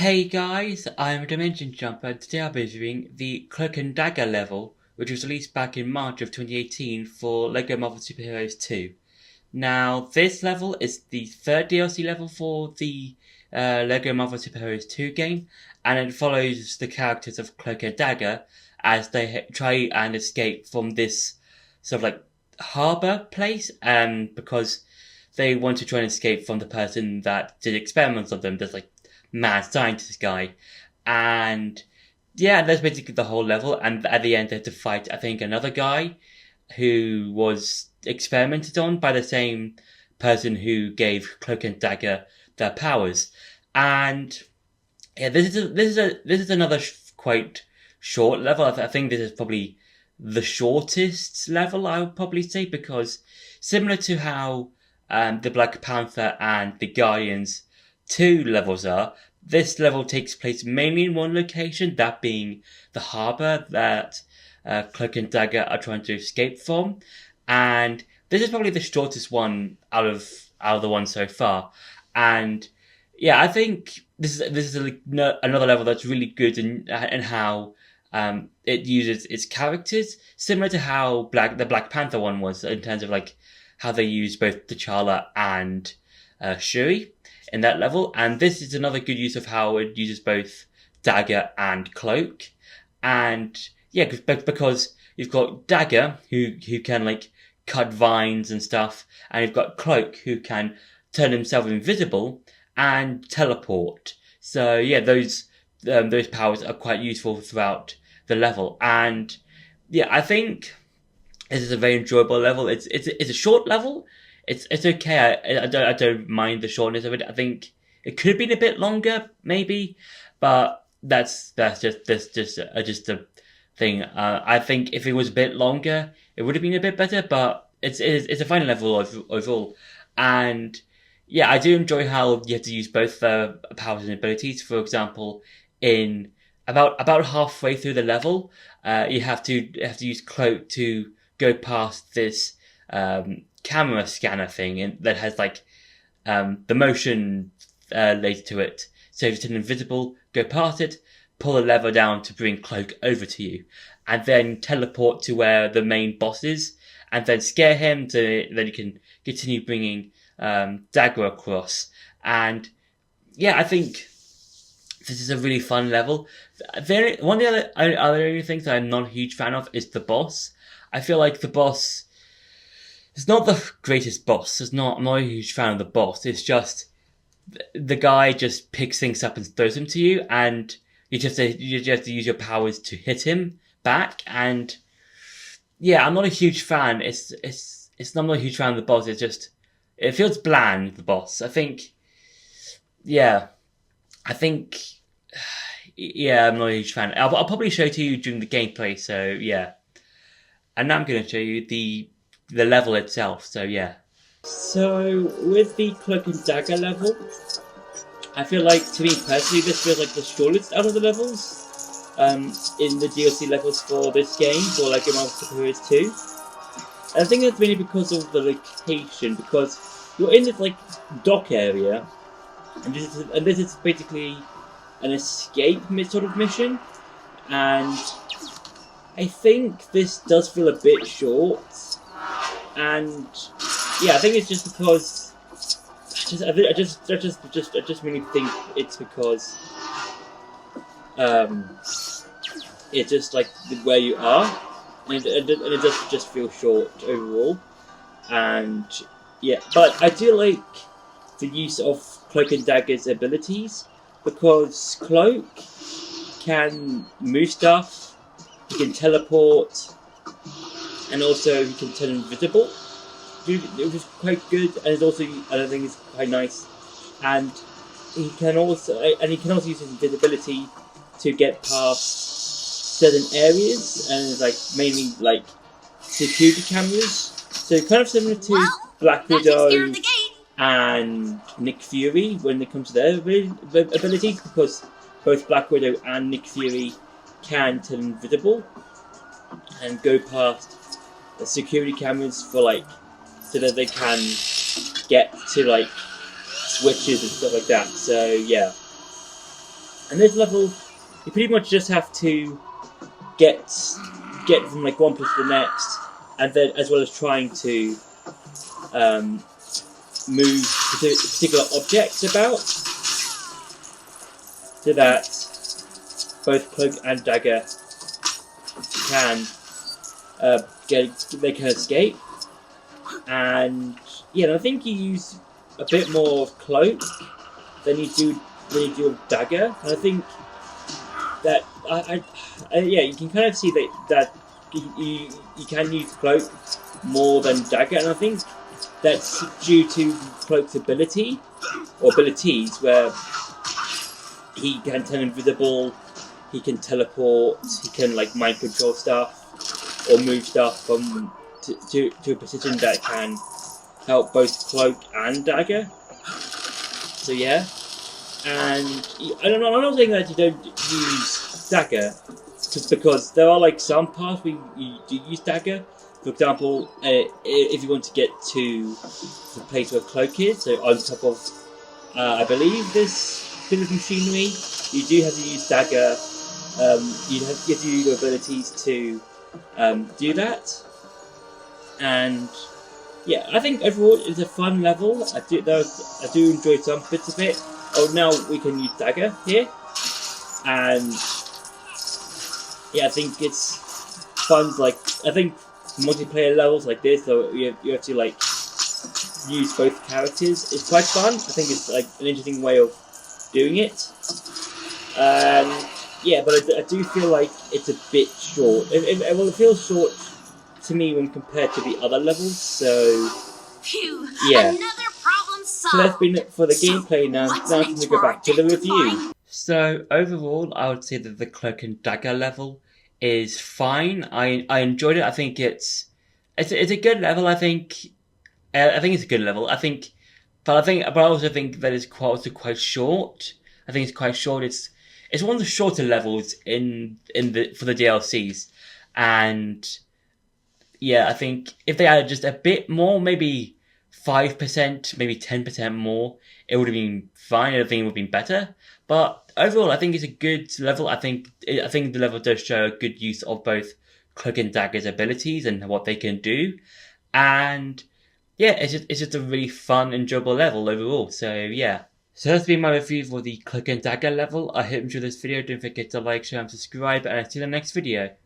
Hey guys, I'm Dimension Jumper and today I'll be reviewing the Cloak and Dagger level, which was released back in March of 2018 for LEGO Marvel Super Heroes 2. Now, this level is the third DLC level for the LEGO Marvel Super Heroes 2 game, and it follows the characters of Cloak and Dagger as they try and escape from this sort of like harbour place, because they want to try and escape from the person that did experiments on them. There's like mad scientist guy. And yeah, that's basically the whole level. And at the end, they have to fight, I think, another guy who was experimented on by the same person who gave Cloak and Dagger their powers. And yeah, this is another quite short level. I think this is probably the shortest level, I would probably say, because similar to how the Black Panther and the Guardians 2 levels are, this level takes place mainly in one location, that being the harbour that Cloak and Dagger are trying to escape from. And this is probably the shortest one out of the ones so far. And yeah, I think this is another level that's really good in how it uses its characters, similar to how the Black Panther one was, in terms of like how they use both T'Challa and Shuri in that level. And this is another good use of how it uses both Dagger and Cloak. And yeah, because you've got Dagger who can like cut vines and stuff, and you've got Cloak who can turn himself invisible and teleport. So yeah, those powers are quite useful throughout the level. And yeah, I think this is a very enjoyable level. It's a short level. It's okay. I don't mind the shortness of it. I think it could have been a bit longer, maybe, but that's just a thing. I think if it was a bit longer, it would have been a bit better. But it's a fine level overall. And yeah, I do enjoy how you have to use both powers and abilities. For example, in about halfway through the level, you have to use Cloak to go past this camera scanner thing that has like the motion later to it. So if it's invisible, go past it, pull a lever down to bring Cloak over to you, and then teleport to where the main boss is, and then scare him. Then you can continue bringing Dagger across. And yeah, I think this is a really fun level. One of the other things that I'm not a huge fan of is the boss. I feel like the boss is not the greatest boss. I'm not a huge fan of the boss. It's just the guy just picks things up and throws them to you, and you just have to use your powers to hit him back. And yeah, I'm not a huge fan. I'm not a huge fan of the boss. It feels bland, the boss. I think yeah, I'm not a huge fan. I'll probably show it to you during the gameplay. So yeah. And now I'm going to show you the level itself, so yeah. So, with the Cloak and Dagger level, I feel like, to me personally, this feels like the shortest out of the levels in the DLC levels for this game, for like Marvel Super Heroes 2. And I think that's mainly because of the location, because you're in this like dock area, and this is basically an escape sort of mission, and I think this does feel a bit short, and yeah, I think it's just because I just really think it's because it's just like where you are, and it does just feel short overall, and yeah, but I do like the use of Cloak and Dagger's abilities, because Cloak can move stuff. He can teleport, and also he can turn invisible, which is quite good. And it's also, I think it's quite nice. And he can also use his invisibility to get past certain areas, and like mainly like security cameras. So kind of similar to Black Widow and Nick Fury when it comes to their abilities, because both Black Widow and Nick Fury can turn invisible and go past the security cameras so that they can get to like switches and stuff like that. So yeah, And this level, you pretty much just have to get from like one place to the next, and then as well as trying to move particular objects about, so that both Cloak and Dagger can they can escape. And yeah, I think you use a bit more of Cloak than you do of Dagger, and I think that yeah, you can kind of see that you can use Cloak more than Dagger, and I think that's due to Cloak's abilities, where he can turn invisible, he can teleport, he can like mind control stuff or move stuff from to a position that can help both Cloak and Dagger. So yeah, and I'm not saying that you don't use Dagger, just because there are like some parts where you do use Dagger. For example, if you want to get to the place where Cloak is, so on top of, I believe, this bit of machinery, you do have to use Dagger. You have to use your abilities to do that. And yeah, I think overall it's a fun level. I do enjoy some bits of it. Oh, now we can use Dagger here, and yeah, I think it's fun. Like, I think multiplayer levels like this, so you have to like use both characters. It's quite fun. I think it's like an interesting way of doing it. Yeah, but I do feel like it's a bit short. It feels short to me when compared to the other levels. So Phew, yeah. Another problem solved. So that's been it for the gameplay. Now I'm going to go back to the review. So overall, I would say that the Cloak and Dagger level is fine. I enjoyed it. I think it's a good level. I think it's a good level. But I also think that it's also quite short. I think it's quite short. It's one of the shorter levels for the DLCs, and yeah, I think if they added just a bit more, maybe 5%, maybe 10% more, it would have been fine. I think it would have been better. But overall, I think it's a good level. I think the level does show a good use of both Cloak and Dagger's abilities and what they can do. And yeah, it's just a really fun, enjoyable level overall. So yeah. So that's been my review for the Cloak and Dagger level. I hope you enjoyed this video. Don't forget to like, share, and subscribe. And I'll see you in the next video.